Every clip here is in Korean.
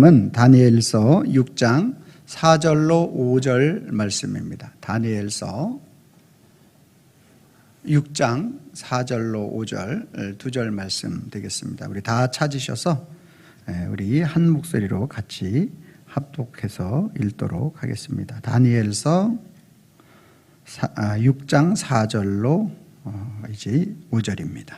말씀은 다니엘서 6장 4절로 5절 말씀입니다. 다니엘서 6장 4절로 5절 두 절 말씀 되겠습니다. 우리 다 찾으셔서 우리 한 목소리로 같이 합독해서 읽도록 하겠습니다. 다니엘서 6장 4절로 이제 5절입니다.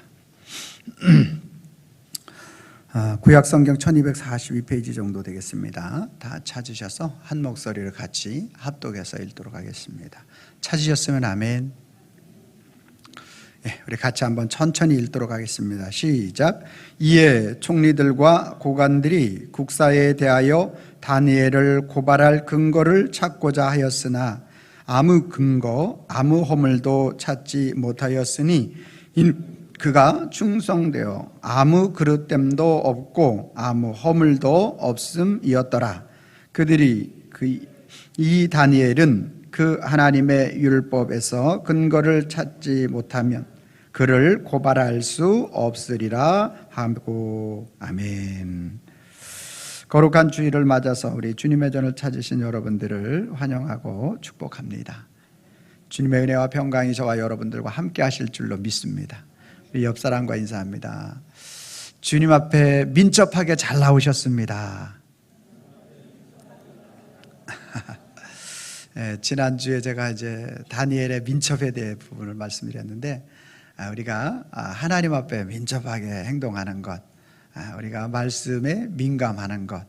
구약성경 1242페이지 정도 되겠습니다. 다 찾으셔서 한 목소리를 같이 합독해서 읽도록 하겠습니다. 찾으셨으면 아멘. 우리 같이 한번 천천히 읽도록 하겠습니다. 시작. 이에 총리들과 고관들이 국사에 대하여 다니엘을 고발할 근거를 찾고자 하였으나 아무 근거, 아무 허물도 찾지 못하였으니 그가 충성되어 아무 그릇됨도 없고 아무 허물도 없음이었더라. 그들이 이 다니엘은 그 하나님의 율법에서 근거를 찾지 못하면 그를 고발할 수 없으리라 하고. 아멘. 거룩한 주일을 맞아서 우리 주님의 전을 찾으신 여러분들을 환영하고 축복합니다. 주님의 은혜와 평강이 저와 여러분들과 함께 하실 줄로 믿습니다. 우리 옆 사람과 인사합니다. 주님 앞에 민첩하게 잘 나오셨습니다. 지난주에 제가 이제 다니엘의 민첩에 대해 부분을 말씀드렸는데, 우리가 하나님 앞에 민첩하게 행동하는 것, 우리가 말씀에 민감하는 것,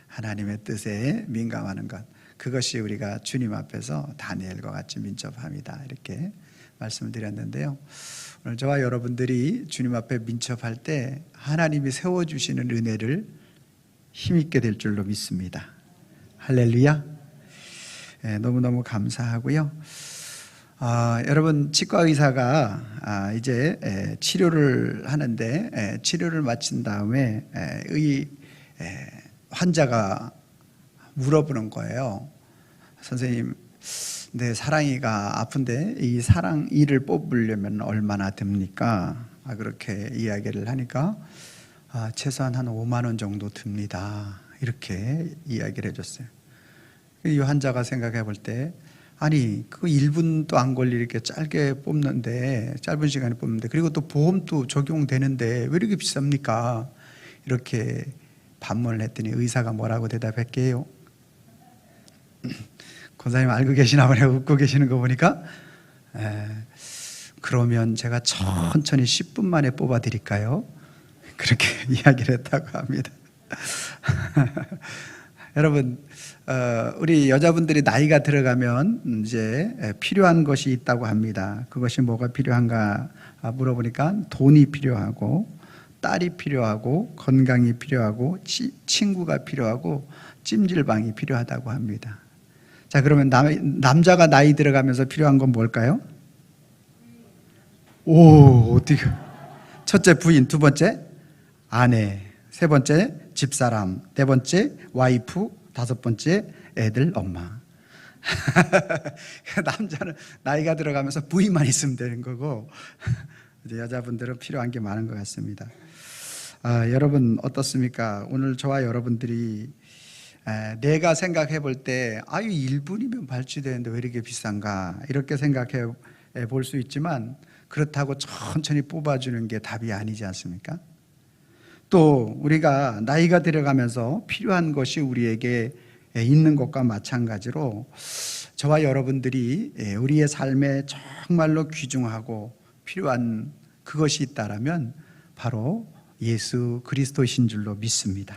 하나님의 뜻에 민감하는 것, 그것이 우리가 주님 앞에서 다니엘과 같이 민첩합니다. 이렇게 말씀을 드렸는데요. 오늘 저와 여러분들이 주님 앞에 민첩할 때 하나님이 세워주시는 은혜를 힘있게 될 줄로 믿습니다. 할렐루야. 너무너무 감사하고요. 여러분, 치과 의사가 이제 치료를 하는데, 치료를 마친 다음에 환자가 물어보는 거예요. 선생님, 내 사랑이가 아픈데 이 사랑이를 뽑으려면 얼마나 듭니까? 그렇게 이야기를 하니까 최소한 한 5만 원 정도 듭니다. 이렇게 이야기를 해줬어요. 이 환자가 생각해 볼 때, 아니 그 1분도 안 걸리 이렇게 짧게 뽑는데, 짧은 시간에 뽑는데, 그리고 또 보험도 적용되는데 왜 이렇게 비쌉니까? 이렇게 반문을 했더니 의사가 뭐라고 대답할게요? 권사님 알고 계시나 보네. 웃고 계시는 거 보니까. 그러면 제가 천천히 10분 만에 뽑아 드릴까요? 그렇게 이야기를 했다고 합니다. 여러분, 우리 여자분들이 나이가 들어가면 이제 필요한 것이 있다고 합니다. 그것이 뭐가 필요한가 물어보니까 돈이 필요하고, 딸이 필요하고, 건강이 필요하고, 친구가 필요하고, 찜질방이 필요하다고 합니다. 자, 그러면 남자가 나이 들어가면서 필요한 건 뭘까요? 어떻게? 첫째 부인, 두 번째 아내, 세 번째 집사람, 네 번째 와이프, 다섯 번째 애들 엄마. 남자는 나이가 들어가면서 부인만 있으면 되는 거고, 여자분들은 필요한 게 많은 것 같습니다. 여러분 어떻습니까? 오늘 저와 여러분들이 내가 생각해 볼 때 1분이면 발주되는데 왜 이렇게 비싼가, 이렇게 생각해 볼 수 있지만, 그렇다고 천천히 뽑아주는 게 답이 아니지 않습니까? 또 우리가 나이가 들어가면서 필요한 것이 우리에게 있는 것과 마찬가지로 저와 여러분들이 우리의 삶에 정말로 귀중하고 필요한 그것이 있다라면 바로 예수 그리스도이신 줄로 믿습니다.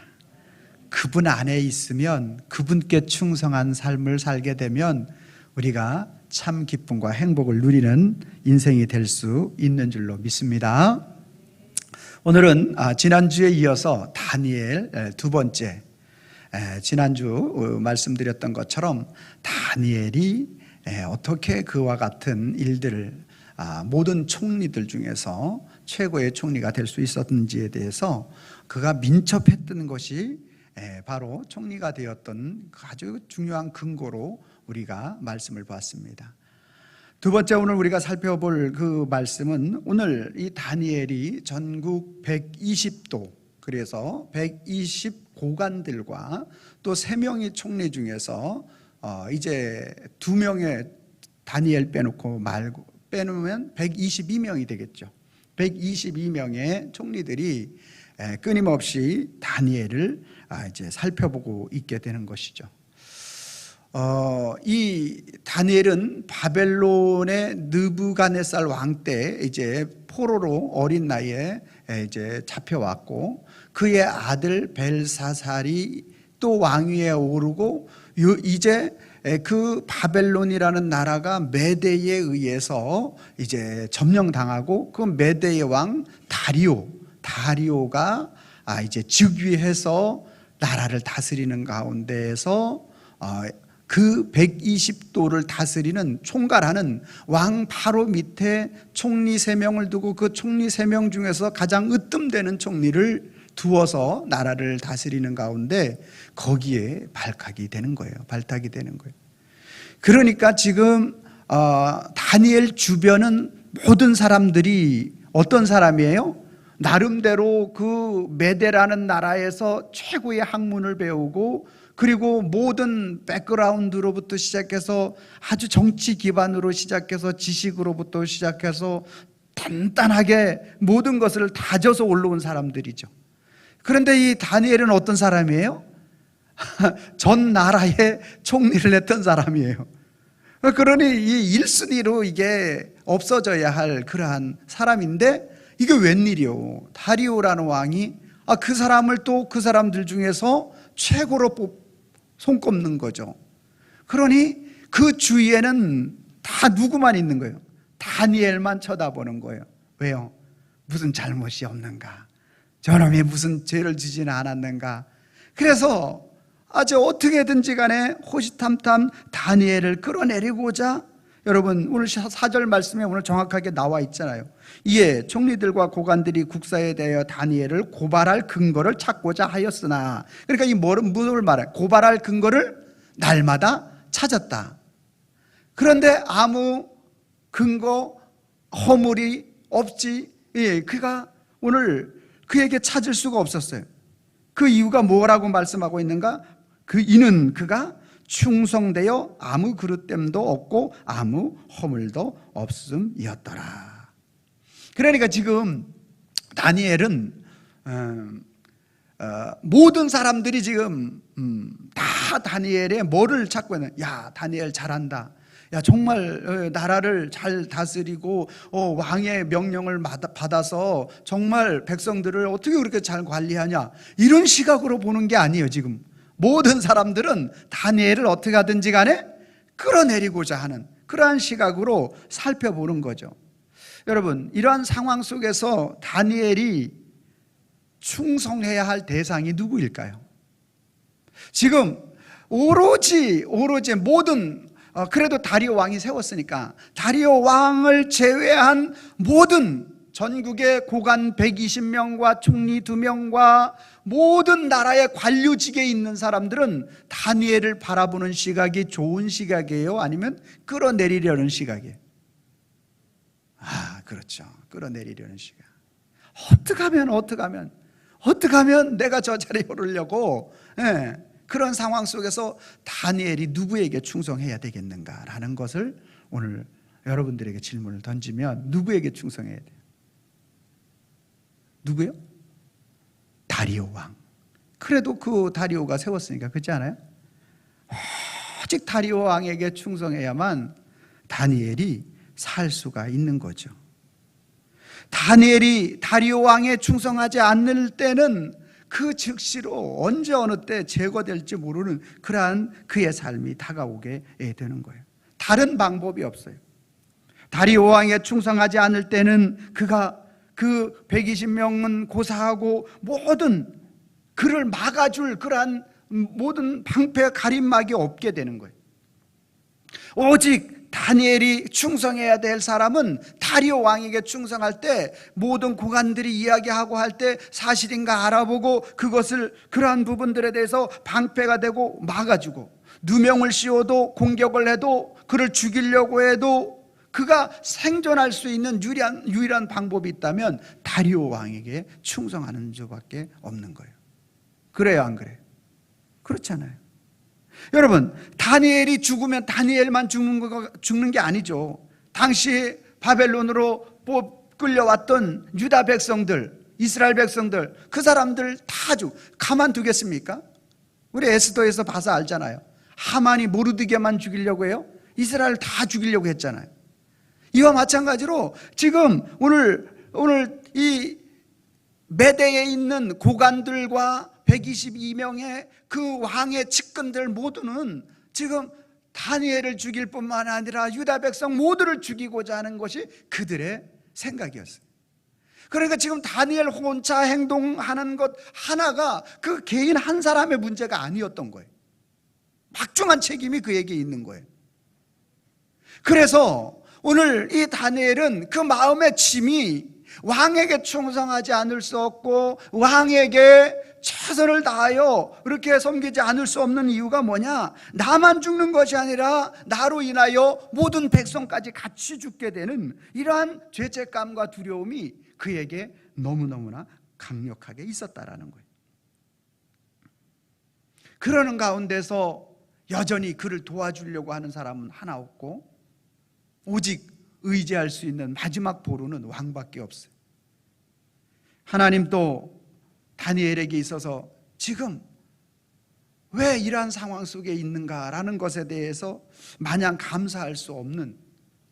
그분 안에 있으면, 그분께 충성한 삶을 살게 되면 우리가 참 기쁨과 행복을 누리는 인생이 될 수 있는 줄로 믿습니다. 오늘은 지난주에 이어서 다니엘 두 번째, 지난주 말씀드렸던 것처럼 다니엘이 어떻게 그와 같은 일들을, 모든 총리들 중에서 최고의 총리가 될 수 있었는지에 대해서, 그가 민첩했던 것이 바로 총리가 되었던 아주 중요한 근거로 우리가 말씀을 봤습니다. 두 번째, 오늘 우리가 살펴볼 그 말씀은, 오늘 이 다니엘이 전국 120도, 그래서 120 고관들과 또 3명의 총리 중에서 이제 2명의 다니엘 빼놓으면 122명이 되겠죠. 122명의 총리들이 끊임없이 다니엘을 이제 살펴보고 있게 되는 것이죠. 이 다니엘은 바벨론의 느부갓네살 왕 때 이제 포로로 어린 나이에 이제 잡혀왔고, 그의 아들 벨사살이 또 왕위에 오르고, 이제 그 바벨론이라는 나라가 메대에 의해서 이제 점령당하고, 그 메대의 왕 다리오가 이제 즉위해서 나라를 다스리는 가운데에서 그 120도를 다스리는 총괄하는 왕 바로 밑에 총리 3명을 두고, 그 총리 3명 중에서 가장 으뜸되는 총리를 두어서 나라를 다스리는 가운데 거기에 발탁이 되는 거예요. 그러니까 지금 다니엘 주변은 모든 사람들이 어떤 사람이에요? 나름대로 그 메대라는 나라에서 최고의 학문을 배우고, 그리고 모든 백그라운드로부터 시작해서 아주 정치 기반으로 시작해서 지식으로부터 시작해서 단단하게 모든 것을 다져서 올라온 사람들이죠. 그런데 이 다니엘은 어떤 사람이에요? 전 나라의 총리를 했던 사람이에요. 그러니 이 1순위로 이게 없어져야 할 그러한 사람인데, 이게 웬일이요? 다리오라는 왕이 그 사람을 또 그 사람들 중에서 최고로 손꼽는 거죠. 그러니 그 주위에는 다 누구만 있는 거예요? 다니엘만 쳐다보는 거예요. 왜요? 무슨 잘못이 없는가? 저놈이 무슨 죄를 지지는 않았는가? 그래서 아주 어떻게든지 간에 호시탐탐 다니엘을 끌어내리고자, 여러분 오늘 4절 말씀에 오늘 정확하게 나와 있잖아요. 이에 총리들과 고관들이 국사에 대하여 다니엘을 고발할 근거를 찾고자 하였으나, 그러니까 이 뭘 말해? 고발할 근거를 날마다 찾았다. 그런데 아무 근거, 허물이 없지. 그가 오늘 그에게 찾을 수가 없었어요. 그 이유가 뭐라고 말씀하고 있는가? 이는 그가 충성되어 아무 그릇됨도 없고 아무 허물도 없음이었더라. 그러니까 지금 다니엘은 모든 사람들이 지금 다 다니엘의 뭐를 찾고 있는, 야 다니엘 잘한다, 야 정말 나라를 잘 다스리고 왕의 명령을 받아서 정말 백성들을 어떻게 그렇게 잘 관리하냐, 이런 시각으로 보는 게 아니에요. 지금 모든 사람들은 다니엘을 어떻게 하든지 간에 끌어내리고자 하는 그러한 시각으로 살펴보는 거죠. 여러분, 이러한 상황 속에서 다니엘이 충성해야 할 대상이 누구일까요? 지금 오로지 모든 그래도 다리오 왕이 세웠으니까 다리오 왕을 제외한 모든 전국의 고관 120명과 총리 2명과 모든 나라의 관료직에 있는 사람들은 다니엘을 바라보는 시각이 좋은 시각이에요? 아니면 끌어내리려는 시각이에요? 그렇죠. 끌어내리려는 시각. 어떻게 하면 내가 저 자리에 오르려고, 그런 상황 속에서 다니엘이 누구에게 충성해야 되겠는가라는 것을 오늘 여러분들에게 질문을 던지면 누구에게 충성해야 돼요? 누구요? 다리오 왕. 그래도 그 다리오가 세웠으니까, 그렇지 않아요? 오직 다리오 왕에게 충성해야만 다니엘이 살 수가 있는 거죠. 다니엘이 다리오 왕에 충성하지 않을 때는 그 즉시로 언제 어느 때 제거될지 모르는 그러한 그의 삶이 다가오게 되는 거예요. 다른 방법이 없어요. 다리오 왕에 충성하지 않을 때는 그가 그 120명은 고사하고 모든 그를 막아줄 그러한 모든 방패 가림막이 없게 되는 거예요. 오직 다니엘이 충성해야 될 사람은 다리오 왕에게 충성할 때 모든 고관들이 이야기하고 할 때 사실인가 알아보고 그것을 그러한 부분들에 대해서 방패가 되고 막아주고, 누명을 씌워도 공격을 해도 그를 죽이려고 해도 그가 생존할 수 있는 유일한 방법이 있다면 다리오 왕에게 충성하는 수밖에 없는 거예요. 그래요, 안 그래요? 그렇잖아요. 여러분, 다니엘이 죽으면 다니엘만 죽는 게 아니죠. 당시 바벨론으로 끌려왔던 유다 백성들, 이스라엘 백성들, 그 사람들 다 가만두겠습니까? 우리 에스더에서 봐서 알잖아요. 하만이 모르드게만 죽이려고 해요? 이스라엘 다 죽이려고 했잖아요. 이와 마찬가지로 지금 오늘 이 메대에 있는 고관들과 122명의 그 왕의 측근들 모두는 지금 다니엘을 죽일 뿐만 아니라 유다 백성 모두를 죽이고자 하는 것이 그들의 생각이었어요. 그러니까 지금 다니엘 혼자 행동하는 것 하나가 그 개인 한 사람의 문제가 아니었던 거예요. 막중한 책임이 그에게 있는 거예요. 그래서 오늘 이 다니엘은 그 마음의 짐이 왕에게 충성하지 않을 수 없고 왕에게 최선을 다하여 그렇게 섬기지 않을 수 없는 이유가 뭐냐? 나만 죽는 것이 아니라 나로 인하여 모든 백성까지 같이 죽게 되는 이러한 죄책감과 두려움이 그에게 너무너무나 강력하게 있었다라는 거예요. 그러는 가운데서 여전히 그를 도와주려고 하는 사람은 하나 없고 오직 의지할 수 있는 마지막 보루는 왕밖에 없어요. 하나님도 다니엘에게 있어서 지금 왜 이러한 상황 속에 있는가라는 것에 대해서 마냥 감사할 수 없는,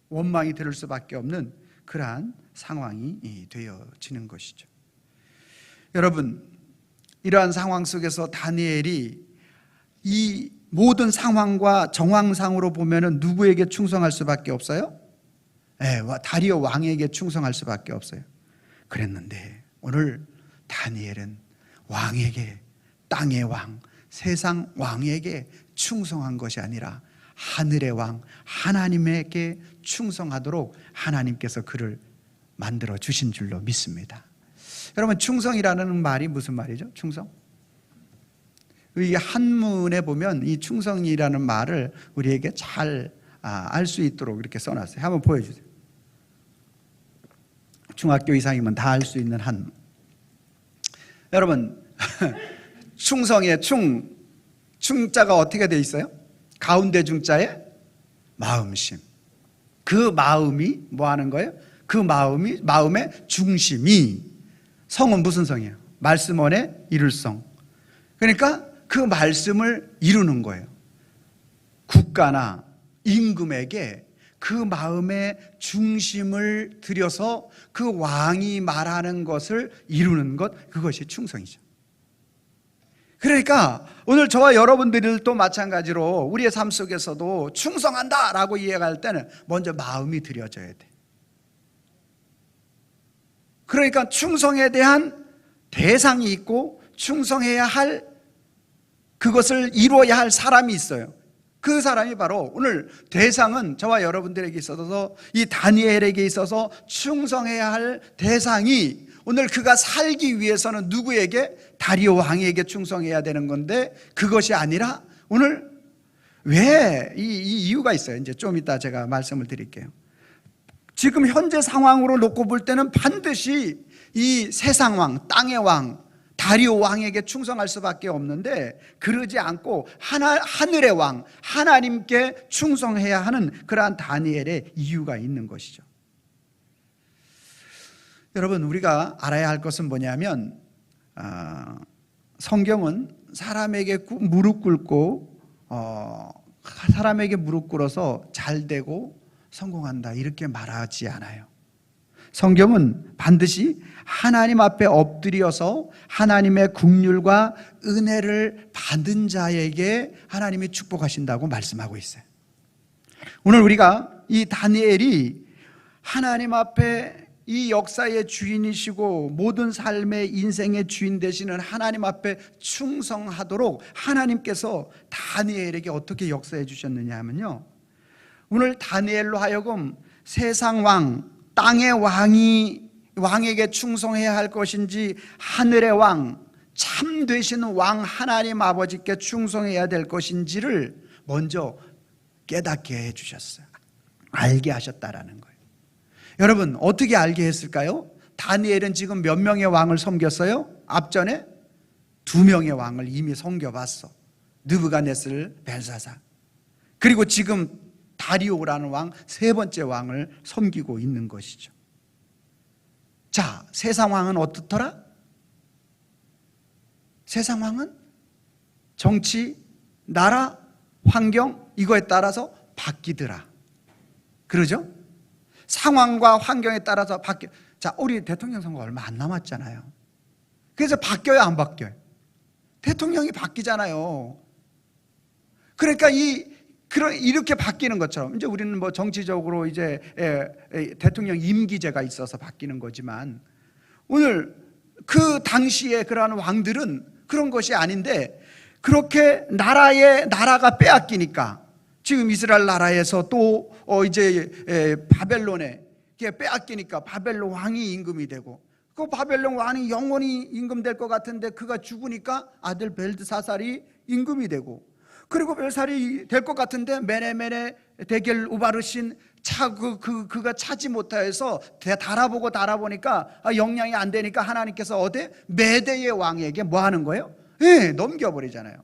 원망이 들을 수밖에 없는 그러한 상황이 되어지는 것이죠. 여러분, 이러한 상황 속에서 다니엘이 이 모든 상황과 정황상으로 보면은 누구에게 충성할 수밖에 없어요? 다리오 왕에게 충성할 수밖에 없어요. 그랬는데 오늘 다니엘은 왕에게, 땅의 왕, 세상 왕에게 충성한 것이 아니라 하늘의 왕 하나님에게 충성하도록 하나님께서 그를 만들어 주신 줄로 믿습니다. 여러분, 충성이라는 말이 무슨 말이죠? 충성? 이 한문에 보면 이 충성이라는 말을 우리에게 잘 알 수 있도록 이렇게 써놨어요. 한번 보여주세요. 중학교 이상이면 다 알 수 있는 한문. 여러분, 충성의 충자가 어떻게 돼 있어요? 가운데 중자에 마음심. 그 마음이 뭐 하는 거예요? 그 마음의 중심이, 성은 무슨 성이에요? 말씀 안에 이룰 성. 그러니까 그 말씀을 이루는 거예요. 국가나 임금에게 그 마음의 중심을 들여서 그 왕이 말하는 것을 이루는 것, 그것이 충성이죠. 그러니까 오늘 저와 여러분들도 마찬가지로 우리의 삶 속에서도 충성한다라고 이야기할 때는 먼저 마음이 들여져야 돼. 그러니까 충성에 대한 대상이 있고 충성해야 할, 그것을 이루어야 할 사람이 있어요. 그 사람이 바로 오늘 대상은 저와 여러분들에게 있어서, 이 다니엘에게 있어서 충성해야 할 대상이, 오늘 그가 살기 위해서는 누구에게? 다리오 왕에게 충성해야 되는 건데, 그것이 아니라 오늘 왜 이 이유가 있어요. 이제 좀 이따 제가 말씀을 드릴게요. 지금 현재 상황으로 놓고 볼 때는 반드시 이 세상 왕, 땅의 왕, 다리오 왕에게 충성할 수밖에 없는데, 그러지 않고 하늘의 왕 하나님께 충성해야 하는 그러한 다니엘의 이유가 있는 것이죠. 여러분, 우리가 알아야 할 것은 뭐냐면, 성경은 사람에게 무릎 꿇고 사람에게 무릎 꿇어서 잘 되고 성공한다 이렇게 말하지 않아요. 성경은 반드시 하나님 앞에 엎드려서 하나님의 긍휼과 은혜를 받은 자에게 하나님이 축복하신다고 말씀하고 있어요. 오늘 우리가 이 다니엘이 하나님 앞에 이 역사의 주인이시고 모든 삶의 인생의 주인 되시는 하나님 앞에 충성하도록 하나님께서 다니엘에게 어떻게 역사해 주셨느냐 하면요, 오늘 다니엘로 하여금 세상 왕, 땅의 왕에게 충성해야 할 것인지, 하늘의 왕, 참 되시는 왕 하나님 아버지께 충성해야 될 것인지를 먼저 깨닫게 해주셨어요. 알게 하셨다라는 거예요. 여러분, 어떻게 알게 했을까요? 다니엘은 지금 몇 명의 왕을 섬겼어요? 앞전에 두 명의 왕을 이미 섬겨봤어. 느부갓네살, 벨사살. 그리고 지금 다리오라는 왕, 세 번째 왕을 섬기고 있는 것이죠. 자, 세상 왕은 어떻더라? 세상 왕은 정치, 나라, 환경 이거에 따라서 바뀌더라. 그러죠? 상황과 환경에 따라서 바뀌어. 자, 우리 대통령 선거 얼마 안 남았잖아요. 그래서 바뀌어요, 안 바뀌어요? 대통령이 바뀌잖아요. 그러니까 이렇게 바뀌는 것처럼 이제 우리는 뭐 정치적으로 이제 대통령 임기제가 있어서 바뀌는 거지만 오늘 그 당시에 그러한 왕들은 그런 것이 아닌데 그렇게 나라가 빼앗기니까 지금 이스라엘 나라에서 또 이제 바벨론에 빼앗기니까 바벨론 왕이 임금이 되고 그 바벨론 왕이 영원히 임금될 것 같은데 그가 죽으니까 아들 벨드사살이 임금이 되고 그리고 벨살이 될 것 같은데 메네메네 데겔 우바르신 그가 차지 못하여서 달아보니까 영향이 안 되니까 하나님께서 어디 메대의 왕에게 뭐 하는 거예요? 넘겨버리잖아요.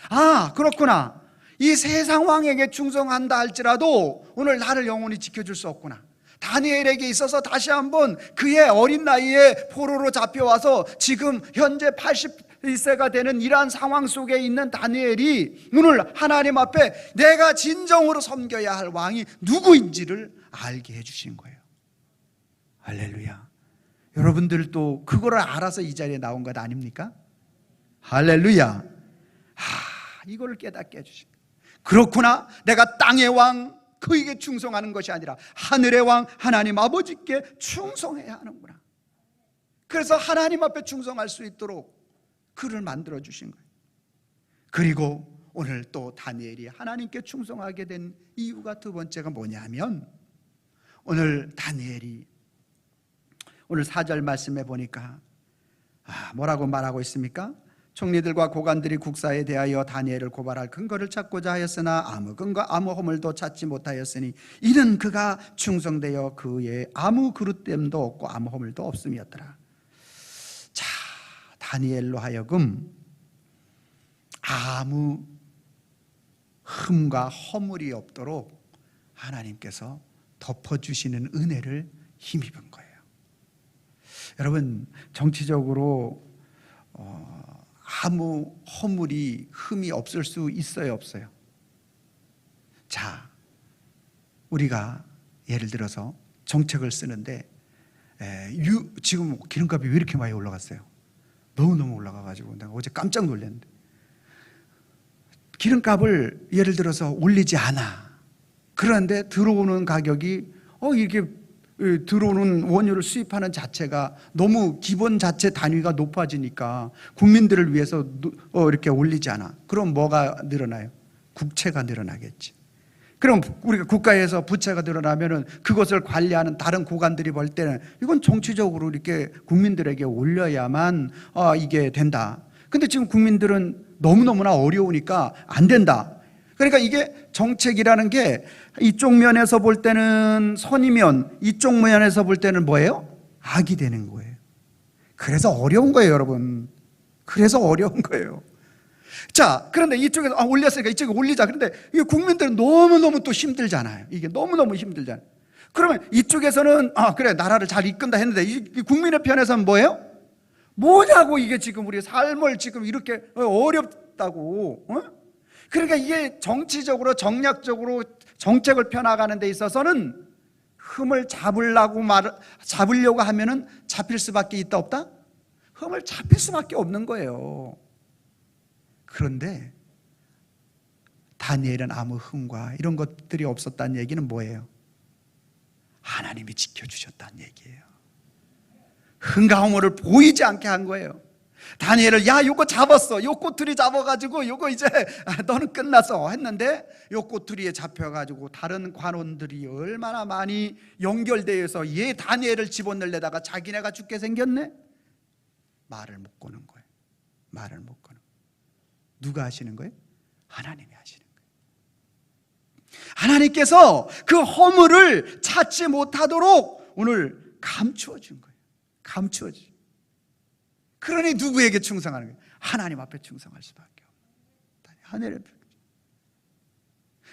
아, 그렇구나. 이 세상 왕에게 충성한다 할지라도 오늘 나를 영원히 지켜줄 수 없구나. 다니엘에게 있어서 다시 한번 그의 어린 나이에 포로로 잡혀와서 지금 현재 81세가 되는 이러한 상황 속에 있는 다니엘이 오늘 하나님 앞에 내가 진정으로 섬겨야 할 왕이 누구인지를 알게 해주신 거예요. 할렐루야. 여러분들도 그거를 알아서 이 자리에 나온 것 아닙니까? 할렐루야. 이걸 깨닫게 해주신 거예요. 그렇구나. 내가 땅의 왕 그에게 충성하는 것이 아니라 하늘의 왕 하나님 아버지께 충성해야 하는구나. 그래서 하나님 앞에 충성할 수 있도록 그를 만들어 주신 거예요. 그리고 오늘 또 다니엘이 하나님께 충성하게 된 이유가 두 번째가 뭐냐면 오늘 다니엘이 오늘 4절 말씀해 보니까 뭐라고 말하고 있습니까? 총리들과 고관들이 국사에 대하여 다니엘을 고발할 근거를 찾고자 하였으나 아무 근거 아무 허물도 찾지 못하였으니 이는 그가 충성되어 그의 아무 그릇됨도 없고 아무 허물도 없음이었더라. 자, 다니엘로 하여금 아무 흠과 허물이 없도록 하나님께서 덮어주시는 은혜를 힘입은 거예요. 여러분, 정치적으로 아무 허물이 흠이 없을 수 있어요, 없어요? 자, 우리가 예를 들어서 정책을 쓰는데 지금 기름값이 왜 이렇게 많이 올라갔어요? 너무너무 올라가가지고 내가 어제 깜짝 놀랐는데 기름값을 예를 들어서 올리지 않아. 그런데 들어오는 가격이 이게 들어오는 원유를 수입하는 자체가 너무 기본 자체 단위가 높아지니까 국민들을 위해서 이렇게 올리지 않아. 그럼 뭐가 늘어나요? 국채가 늘어나겠지. 그럼 우리가 국가에서 부채가 늘어나면은 그것을 관리하는 다른 고관들이 볼 때는 이건 정치적으로 이렇게 국민들에게 올려야만 이게 된다. 근데 지금 국민들은 너무너무나 어려우니까 안 된다. 그러니까 이게 정책이라는 게 이쪽 면에서 볼 때는 선이면 이쪽 면에서 볼 때는 뭐예요? 악이 되는 거예요. 그래서 어려운 거예요, 여러분. 그래서 어려운 거예요. 자, 그런데 이쪽에서 올렸으니까 이쪽에 올리자. 그런데 이게 국민들은 너무너무 또 힘들잖아요. 이게 너무너무 힘들잖아요. 그러면 이쪽에서는 그래 나라를 잘 이끈다 했는데 이 국민의 편에서는 뭐예요? 뭐냐고 이게 지금 우리 삶을 지금 이렇게 어렵다고. 그러니까 이게 정치적으로 정략적으로 정책을 펴나가는 데 있어서는 흠을 잡으려고 하면은 잡힐 수밖에 있다 없다? 흠을 잡힐 수밖에 없는 거예요. 그런데 다니엘은 아무 흠과 이런 것들이 없었다는 얘기는 뭐예요? 하나님이 지켜주셨다는 얘기예요. 흠과 허물을 보이지 않게 한 거예요. 다니엘을 요거 잡았어. 요 꼬투리 잡아가지고 요거 이제 너는 끝났어 했는데 요 꼬투리에 잡혀가지고 다른 관원들이 얼마나 많이 연결되어서 얘 다니엘을 집어넣으려다가 자기네가 죽게 생겼네. 말을 못 거는 거예요. 말을 못 거는. 누가 하시는 거예요? 하나님이 하시는 거예요. 하나님께서 그 허물을 찾지 못하도록 오늘 감추어 준 거예요. 감추어 준. 그러니 누구에게 충성하는 거예요? 하나님 앞에 충성할 수밖에 없는 하늘의 백성.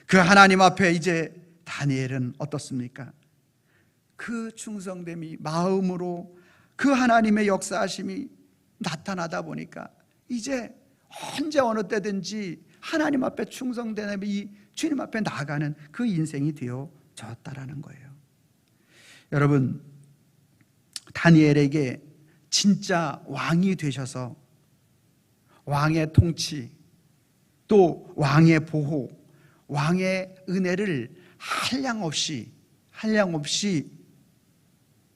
그 하나님 앞에 이제 다니엘은 어떻습니까? 그 충성됨이 마음으로 그 하나님의 역사하심이 나타나다 보니까 이제 언제 어느 때든지 하나님 앞에 충성되는 이 주님 앞에 나아가는 그 인생이 되어졌다라는 거예요. 여러분, 다니엘에게 진짜 왕이 되셔서 왕의 통치, 또 왕의 보호, 왕의 은혜를 한량없이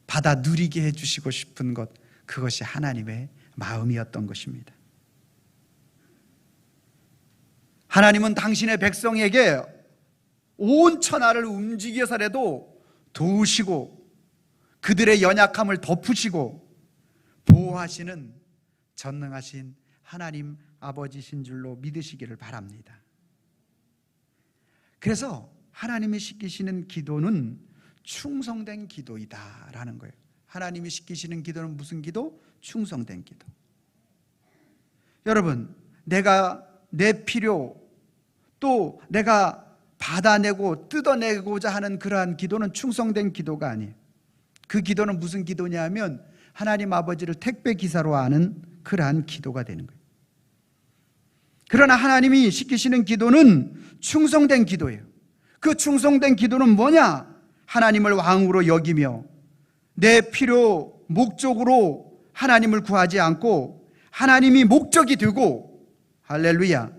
받아 누리게 해주시고 싶은 것, 그것이 하나님의 마음이었던 것입니다. 하나님은 당신의 백성에게 온 천하를 움직여서라도 도우시고 그들의 연약함을 덮으시고 보호하시는 전능하신 하나님 아버지신 줄로 믿으시기를 바랍니다. 그래서 하나님이 시키시는 기도는 충성된 기도이다라는 거예요. 하나님이 시키시는 기도는 무슨 기도? 충성된 기도. 여러분, 내가 내 필요, 또 내가 받아내고 뜯어내고자 하는 그러한 기도는 충성된 기도가 아니에요. 그 기도는 무슨 기도냐 하면 하나님 아버지를 택배 기사로 아는 그러한 기도가 되는 거예요. 그러나 하나님이 시키시는 기도는 충성된 기도예요. 그 충성된 기도는 뭐냐? 하나님을 왕으로 여기며 내 필요, 목적으로 하나님을 구하지 않고 하나님이 목적이 되고, 할렐루야,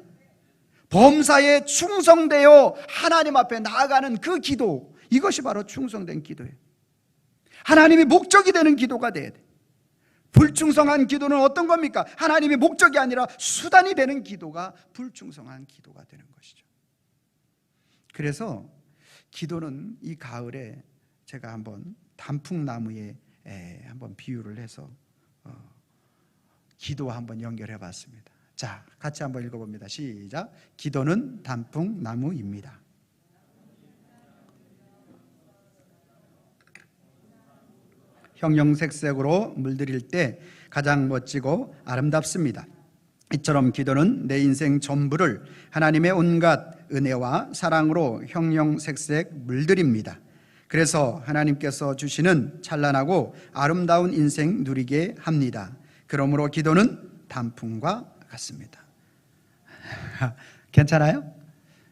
범사에 충성되어 하나님 앞에 나아가는 그 기도, 이것이 바로 충성된 기도예요. 하나님이 목적이 되는 기도가 돼야 돼. 불충성한 기도는 어떤 겁니까? 하나님이 목적이 아니라 수단이 되는 기도가 불충성한 기도가 되는 것이죠. 그래서 기도는 이 가을에 제가 한번 단풍나무에 한번 비유를 해서 기도와 한번 연결해 봤습니다. 자, 같이 한번 읽어봅니다. 시작. 기도는 단풍나무입니다. 형형색색으로 물들일 때 가장 멋지고 아름답습니다. 이처럼 기도는 내 인생 전부를 하나님의 온갖 은혜와 사랑으로 형형색색 물들입니다. 그래서 하나님께서 주시는 찬란하고 아름다운 인생 누리게 합니다. 그러므로 기도는 단풍과 같습니다. 괜찮아요?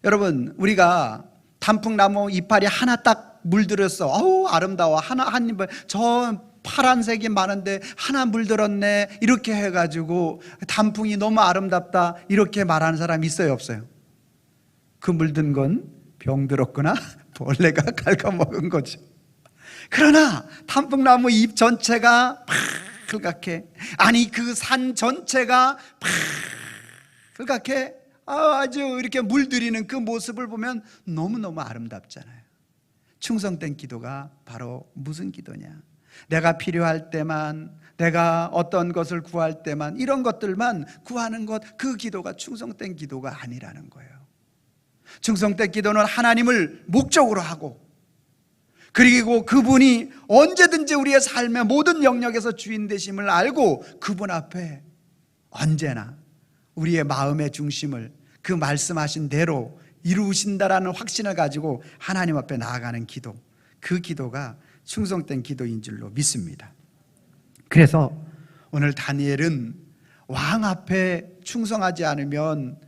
여러분, 우리가 단풍나무 이파리 하나 딱 물들었어. 어우, 아름다워. 한 입을, 저 파란색이 많은데 하나 물들었네. 이렇게 해가지고 단풍이 너무 아름답다. 이렇게 말하는 사람이 있어요, 없어요? 그 물든 건 병들었구나. 벌레가 갉아먹은 거죠. 그러나 단풍나무 잎 전체가 파랗게, 아니 그 산 전체가 파랗게 아주 이렇게 물들이는 그 모습을 보면 너무너무 아름답잖아요. 충성된 기도가 바로 무슨 기도냐? 내가 필요할 때만, 내가 어떤 것을 구할 때만, 이런 것들만 구하는 것, 그 기도가 충성된 기도가 아니라는 거예요. 충성된 기도는 하나님을 목적으로 하고, 그리고 그분이 언제든지 우리의 삶의 모든 영역에서 주인 되심을 알고 그분 앞에 언제나 우리의 마음의 중심을 그 말씀하신 대로 이루신다라는 확신을 가지고 하나님 앞에 나아가는 기도, 그 기도가 충성된 기도인 줄로 믿습니다. 그래서 오늘 다니엘은 왕 앞에 충성하지 않으면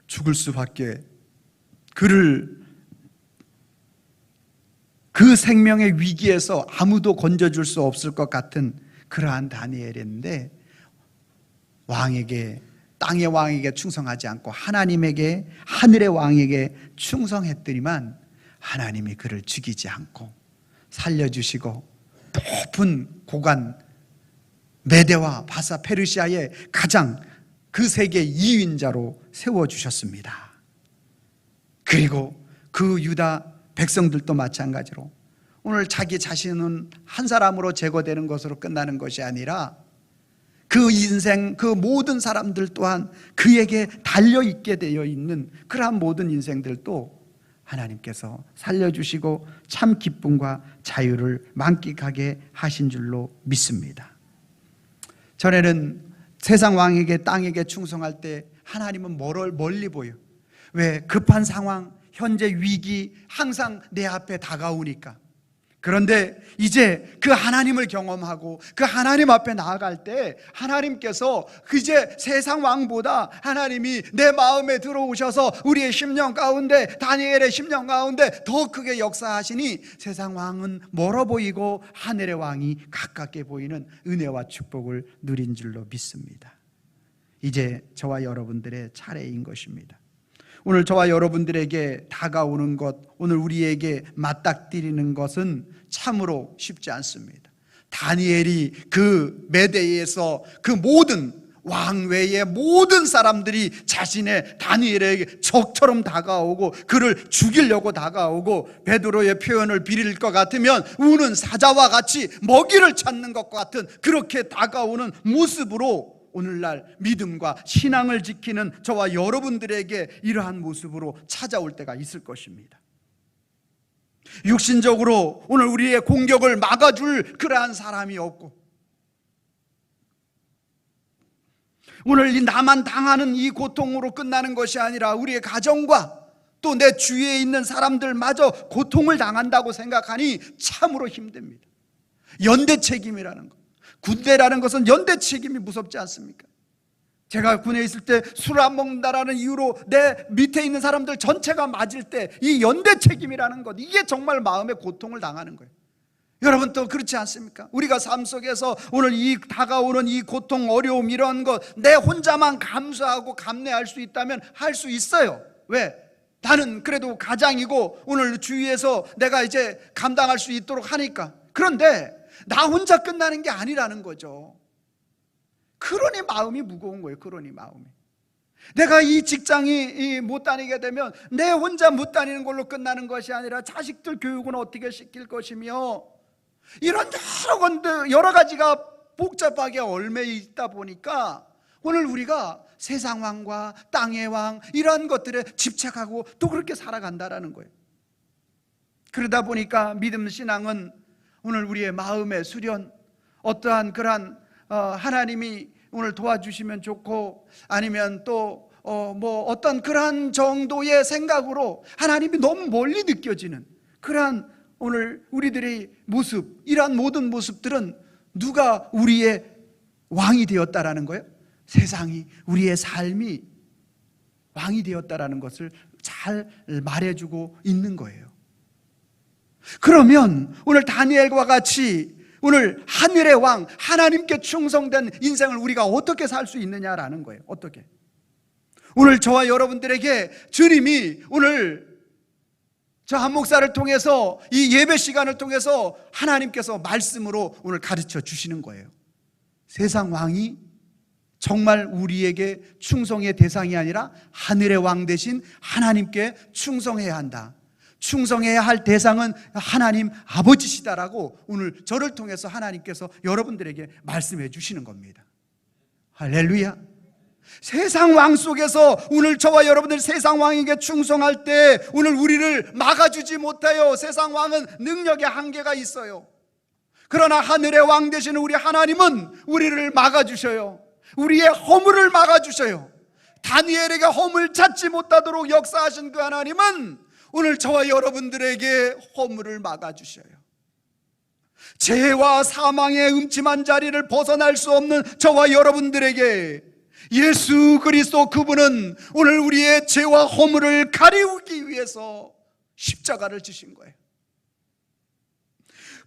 죽을 수밖에, 그 생명의 위기에서 아무도 건져줄 수 없을 것 같은 그러한 다니엘인데, 왕에게, 땅의 왕에게 충성하지 않고 하나님에게, 하늘의 왕에게 충성했더니만 하나님이 그를 죽이지 않고 살려주시고 높은 고관, 메대와 바사 페르시아의 가장 그 세계 2위인자로 세워주셨습니다. 그리고 그 유다 백성들도 마찬가지로 오늘 자기 자신은 한 사람으로 제거되는 것으로 끝나는 것이 아니라 그 인생, 그 모든 사람들 또한 그에게 달려있게 되어 있는 그러한 모든 인생들도 하나님께서 살려주시고 참 기쁨과 자유를 만끽하게 하신 줄로 믿습니다. 전에는 세상 왕에게 땅에게 충성할 때 하나님은 멀리 보여. 왜? 급한 상황, 현재 위기 항상 내 앞에 다가오니까. 그런데 이제 그 하나님을 경험하고 그 하나님 앞에 나아갈 때 하나님께서 이제 세상 왕보다 하나님이 내 마음에 들어오셔서 우리의 심령 가운데, 다니엘의 심령 가운데 더 크게 역사하시니 세상 왕은 멀어 보이고 하늘의 왕이 가깝게 보이는 은혜와 축복을 누린 줄로 믿습니다. 이제 저와 여러분들의 차례인 것입니다. 오늘 저와 여러분들에게 다가오는 것, 오늘 우리에게 맞닥뜨리는 것은 참으로 쉽지 않습니다. 다니엘이 그 메대에서 그 모든 왕외의 모든 사람들이 자신의 다니엘에게 적처럼 다가오고 그를 죽이려고 다가오고, 베드로의 표현을 빌릴 것 같으면 우는 사자와 같이 먹이를 찾는 것과 같은 그렇게 다가오는 모습으로 오늘날 믿음과 신앙을 지키는 저와 여러분들에게 이러한 모습으로 찾아올 때가 있을 것입니다. 육신적으로 오늘 우리의 공격을 막아줄 그러한 사람이 없고, 오늘 이 나만 당하는 이 고통으로 끝나는 것이 아니라 우리의 가정과 또 내 주위에 있는 사람들마저 고통을 당한다고 생각하니 참으로 힘듭니다. 연대 책임이라는 것, 군대라는 것은 연대 책임이 무섭지 않습니까? 제가 군에 있을 때 술 안 먹는다라는 이유로 내 밑에 있는 사람들 전체가 맞을 때 이 연대 책임이라는 것, 이게 정말 마음의 고통을 당하는 거예요. 여러분 또 그렇지 않습니까? 우리가 삶 속에서 오늘 이 다가오는 이 고통, 어려움, 이런 것 내 혼자만 감수하고 감내할 수 있다면 할 수 있어요. 왜? 나는 그래도 가장이고 오늘 주위에서 내가 이제 감당할 수 있도록 하니까. 그런데 나 혼자 끝나는 게 아니라는 거죠. 그러니 마음이 무거운 거예요. 그러니 마음이. 내가 이 직장이 못 다니게 되면 내 혼자 못 다니는 걸로 끝나는 것이 아니라 자식들 교육은 어떻게 시킬 것이며, 이런 여러 가지가 복잡하게 얽매여 있다 보니까 오늘 우리가 세상 왕과 땅의 왕 이러한 것들에 집착하고 또 그렇게 살아간다라는 거예요. 그러다 보니까 믿음 신앙은 오늘 우리의 마음의 수련, 어떠한 그러한 하나님이 오늘 도와주시면 좋고, 아니면 또 어떤 그러한 정도의 생각으로 하나님이 너무 멀리 느껴지는 그러한 오늘 우리들의 모습, 이러한 모든 모습들은 누가 우리의 왕이 되었다라는 거예요? 세상이, 우리의 삶이 왕이 되었다라는 것을 잘 말해주고 있는 거예요. 그러면 오늘 다니엘과 같이 오늘 하늘의 왕, 하나님께 충성된 인생을 우리가 어떻게 살 수 있느냐라는 거예요. 어떻게? 오늘 저와 여러분들에게 주님이 오늘 저 한 목사를 통해서 이 예배 시간을 통해서 하나님께서 말씀으로 오늘 가르쳐 주시는 거예요. 세상 왕이 정말 우리에게 충성의 대상이 아니라 하늘의 왕 대신 하나님께 충성해야 한다. 충성해야 할 대상은 하나님 아버지시다라고 오늘 저를 통해서 하나님께서 여러분들에게 말씀해 주시는 겁니다. 할렐루야. 세상 왕 속에서 오늘 저와 여러분들 세상 왕에게 충성할 때 오늘 우리를 막아주지 못해요. 세상 왕은 능력의 한계가 있어요. 그러나 하늘의 왕 되시는 우리 하나님은 우리를 막아주셔요. 우리의 허물을 막아주셔요. 다니엘에게 허물 찾지 못하도록 역사하신 그 하나님은 오늘 저와 여러분들에게 허물을 막아주셔요. 죄와 사망의 음침한 자리를 벗어날 수 없는 저와 여러분들에게 예수 그리스도, 그분은 오늘 우리의 죄와 허물을 가리우기 위해서 십자가를 지신 거예요.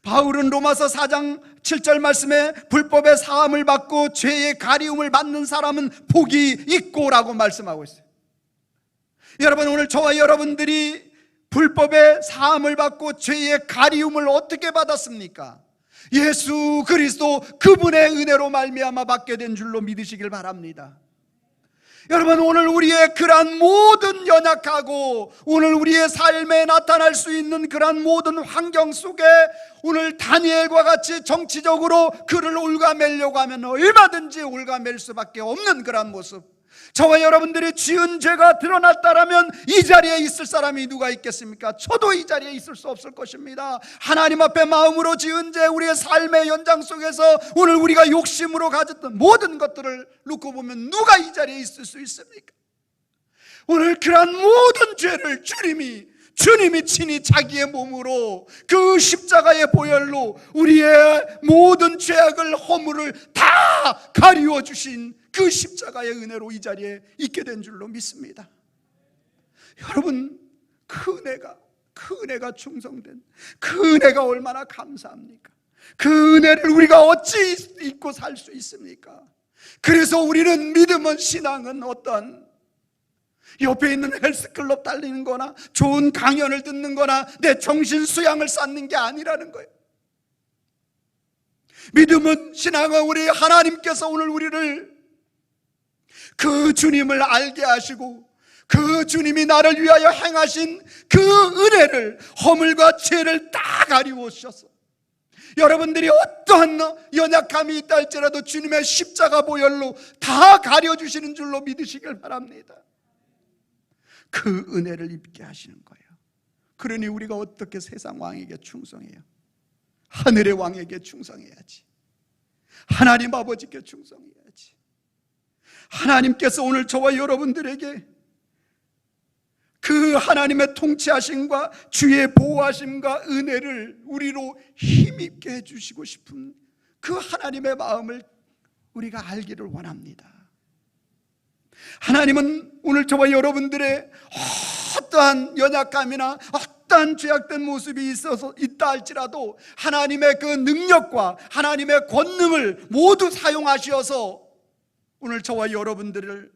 바울은 로마서 4장 7절 말씀에 불법의 사함을 받고 죄의 가리움을 받는 사람은 복이 있고라고 말씀하고 있어요. 여러분, 오늘 저와 여러분들이 불법의 사함을 받고 죄의 가리움을 어떻게 받았습니까? 예수 그리스도 그분의 은혜로 말미암아 받게 된 줄로 믿으시길 바랍니다. 여러분, 오늘 우리의 그러한 모든 연약하고 오늘 우리의 삶에 나타날 수 있는 그러한 모든 환경 속에 오늘 다니엘과 같이 정치적으로 그를 올가매려고 하면 얼마든지 올가맬 수밖에 없는 그러한 모습, 저와 여러분들의 지은 죄가 드러났다라면 이 자리에 있을 사람이 누가 있겠습니까? 저도 이 자리에 있을 수 없을 것입니다. 하나님 앞에 마음으로 지은 죄, 우리의 삶의 연장 속에서 오늘 우리가 욕심으로 가졌던 모든 것들을 놓고 보면 누가 이 자리에 있을 수 있습니까? 오늘 그러한 모든 죄를 주님이 친히 자기의 몸으로 그 십자가의 보혈로 우리의 모든 죄악을, 허물을 다 가리워 주신 그 십자가의 은혜로 이 자리에 있게 된 줄로 믿습니다. 여러분, 그 은혜가 충성된 그 은혜가 얼마나 감사합니까? 그 은혜를 우리가 어찌 잊고 살 수 있습니까? 그래서 우리는 믿음은, 신앙은 어떤 옆에 있는 헬스클럽 달리는 거나 좋은 강연을 듣는 거나 내 정신 수양을 쌓는 게 아니라는 거예요. 믿음은, 신앙은 우리 하나님께서 오늘 우리를 그 주님을 알게 하시고 그 주님이 나를 위하여 행하신 그 은혜를, 허물과 죄를 다 가리워 주셔서 여러분들이 어떠한 연약함이 있다 할지라도 주님의 십자가 보혈로 다 가려주시는 줄로 믿으시길 바랍니다. 그 은혜를 입게 하시는 거예요. 그러니 우리가 어떻게 세상 왕에게 충성해요? 하늘의 왕에게 충성해야지. 하나님 아버지께 충성해야지. 하나님께서 오늘 저와 여러분들에게 그 하나님의 통치하심과 주의 보호하심과 은혜를 우리로 힘있게 해주시고 싶은 그 하나님의 마음을 우리가 알기를 원합니다. 하나님은 오늘 저와 여러분들의 어떠한 연약함이나 어떠한 죄악된 모습이 있다 할지라도 하나님의 그 능력과 하나님의 권능을 모두 사용하셔서 오늘 저와 여러분들을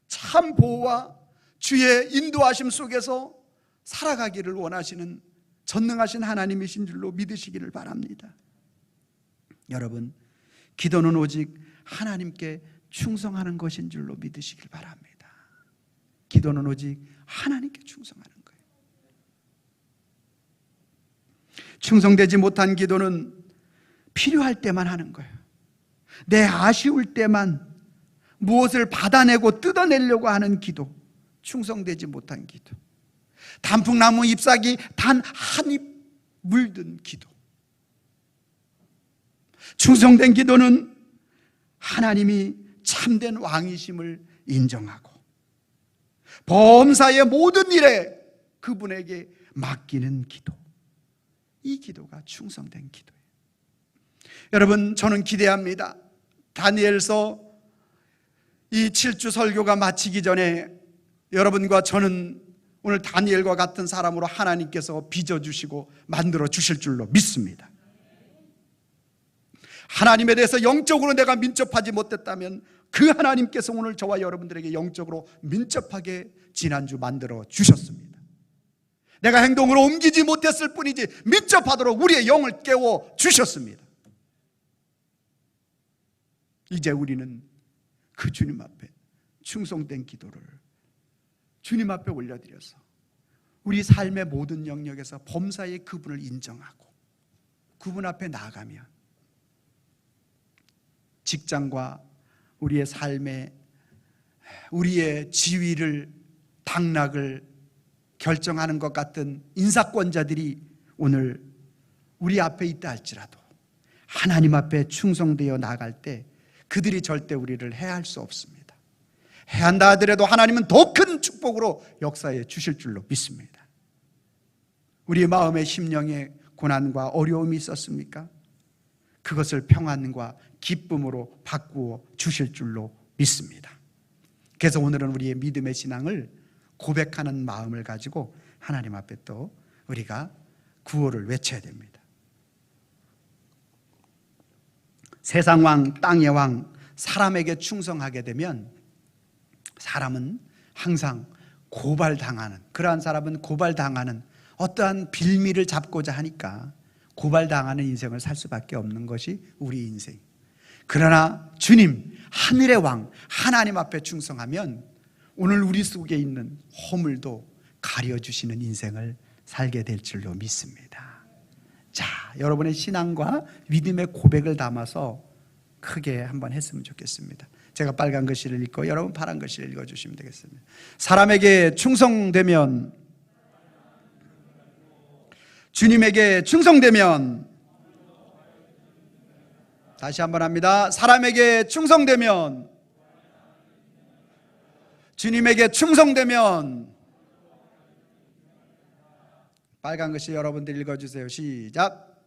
참 보호와 주의 인도하심 속에서 살아가기를 원하시는 전능하신 하나님이신 줄로 믿으시기를 바랍니다. 여러분, 기도는 오직 하나님께 충성하는 것인 줄로 믿으시길 바랍니다. 기도는 오직 하나님께 충성하는 거예요. 충성되지 못한 기도는 필요할 때만 하는 거예요. 내 아쉬울 때만 무엇을 받아내고 뜯어내려고 하는 기도, 충성되지 못한 기도. 단풍나무 잎사귀 단 한 잎 물든 기도. 충성된 기도는 하나님이 참된 왕이심을 인정하고 범사의 모든 일에 그분에게 맡기는 기도. 이 기도가 충성된 기도예요. 여러분, 저는 기대합니다. 다니엘서 이 7주 설교가 마치기 전에 여러분과 저는 오늘 다니엘과 같은 사람으로 하나님께서 빚어주시고 만들어 주실 줄로 믿습니다. 하나님에 대해서 영적으로 내가 민첩하지 못했다면 그 하나님께서 오늘 저와 여러분들에게 영적으로 민첩하게 지난주 만들어 주셨습니다. 내가 행동으로 옮기지 못했을 뿐이지 민첩하도록 우리의 영을 깨워 주셨습니다. 이제 우리는 그 주님 앞에 충성된 기도를 주님 앞에 올려드려서 우리 삶의 모든 영역에서 범사의 그분을 인정하고 그분 앞에 나아가면 직장과 우리의 삶에 우리의 지위를, 당락을 결정하는 것 같은 인사권자들이 오늘 우리 앞에 있다 할지라도 하나님 앞에 충성되어 나아갈 때 그들이 절대 우리를 해할 수 없습니다. 해한다 하더라도 하나님은 더 큰 축복으로 역사해 주실 줄로 믿습니다. 우리의 마음의 심령에 고난과 어려움이 있었습니까? 그것을 평안과 기쁨으로 바꾸어 주실 줄로 믿습니다. 그래서 오늘은 우리의 믿음의 신앙을 고백하는 마음을 가지고 하나님 앞에 또 우리가 구호를 외쳐야 됩니다. 세상 왕, 땅의 왕, 사람에게 충성하게 되면 사람은 항상 고발당하는, 그러한 사람은 고발당하는 어떠한 빌미를 잡고자 하니까 고발당하는 인생을 살 수밖에 없는 것이 우리 인생. 그러나 주님, 하늘의 왕, 하나님 앞에 충성하면 오늘 우리 속에 있는 허물도 가려주시는 인생을 살게 될 줄로 믿습니다. 자, 여러분의 신앙과 믿음의 고백을 담아서 크게 한번 했으면 좋겠습니다. 제가 빨간 글씨를 읽고 여러분 파란 글씨를 읽어주시면 되겠습니다. 사람에게 충성되면, 주님에게 충성되면, 다시 한번 합니다. 사람에게 충성되면, 주님에게 충성되면, 빨간 글씨 여러분들 읽어주세요. 시작.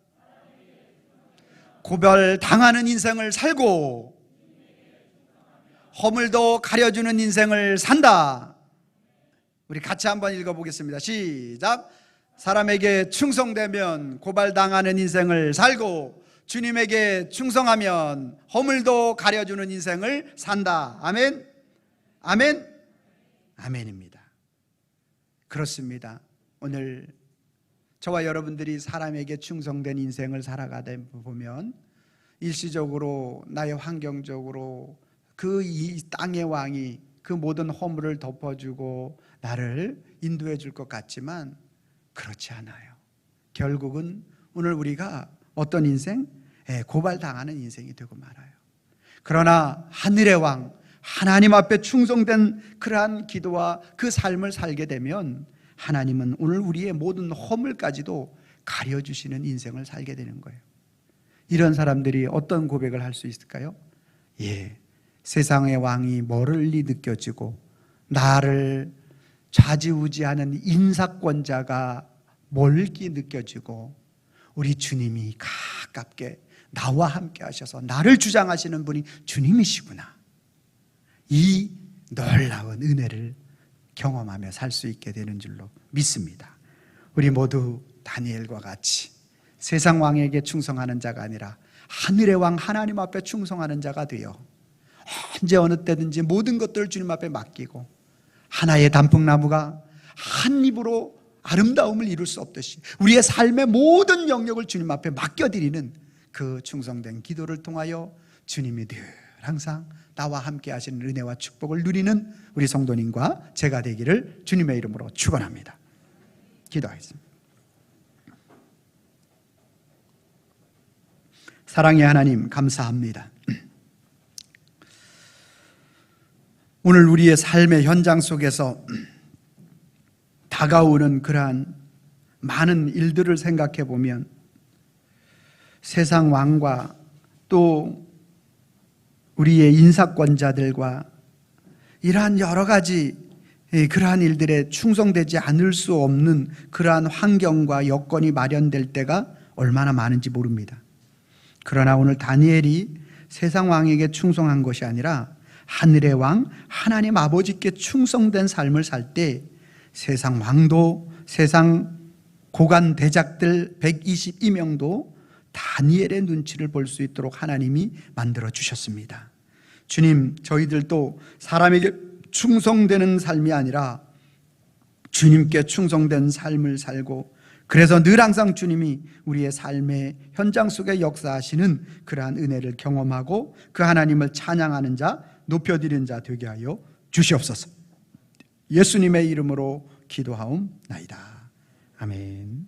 고별당하는 인생을 살고 허물도 가려주는 인생을 산다. 우리 같이 한번 읽어보겠습니다. 시작. 사람에게 충성되면 고발당하는 인생을 살고 주님에게 충성하면 허물도 가려주는 인생을 산다. 아멘. 아멘. 아멘입니다. 그렇습니다. 오늘 저와 여러분들이 사람에게 충성된 인생을 살아가다 보면 일시적으로 나의 환경적으로 그 이 땅의 왕이 그 모든 허물을 덮어주고 나를 인도해 줄 것 같지만 그렇지 않아요. 결국은 오늘 우리가 어떤 인생? 고발당하는 인생이 되고 말아요. 그러나 하늘의 왕 하나님 앞에 충성된 그러한 기도와 그 삶을 살게 되면 하나님은 오늘 우리의 모든 허물까지도 가려주시는 인생을 살게 되는 거예요. 이런 사람들이 어떤 고백을 할 수 있을까요? 세상의 왕이 멀리 느껴지고 나를 좌지우지하는 인사권자가 멀게 느껴지고 우리 주님이 가깝게 나와 함께 하셔서 나를 주장하시는 분이 주님이시구나. 이 놀라운 은혜를 경험하며 살 수 있게 되는 줄로 믿습니다. 우리 모두 다니엘과 같이 세상 왕에게 충성하는 자가 아니라 하늘의 왕 하나님 앞에 충성하는 자가 되어 언제 어느 때든지 모든 것들을 주님 앞에 맡기고 하나의 단풍나무가 한 입으로 아름다움을 이룰 수 없듯이 우리의 삶의 모든 영역을 주님 앞에 맡겨드리는 그 충성된 기도를 통하여 주님이 늘 항상 나와 함께 하시는 은혜와 축복을 누리는 우리 성도님과 제가 되기를 주님의 이름으로 축원합니다. 기도하겠습니다. 사랑의 하나님 감사합니다. 오늘 우리의 삶의 현장 속에서 다가오는 그러한 많은 일들을 생각해 보면 세상 왕과 또 우리의 인사권자들과 이러한 여러 가지 그러한 일들에 충성되지 않을 수 없는 그러한 환경과 여건이 마련될 때가 얼마나 많은지 모릅니다. 그러나 오늘 다니엘이 세상 왕에게 충성한 것이 아니라 하늘의 왕 하나님 아버지께 충성된 삶을 살 때 세상 왕도 세상 고관 대작들 122명도 다니엘의 눈치를 볼 수 있도록 하나님이 만들어 주셨습니다. 주님, 저희들도 사람에게 충성되는 삶이 아니라 주님께 충성된 삶을 살고 그래서 늘 항상 주님이 우리의 삶의 현장 속에 역사하시는 그러한 은혜를 경험하고 그 하나님을 찬양하는 자, 높여드리는 자 되게 하여 주시옵소서. 예수님의 이름으로 기도하옵나이다. 아멘.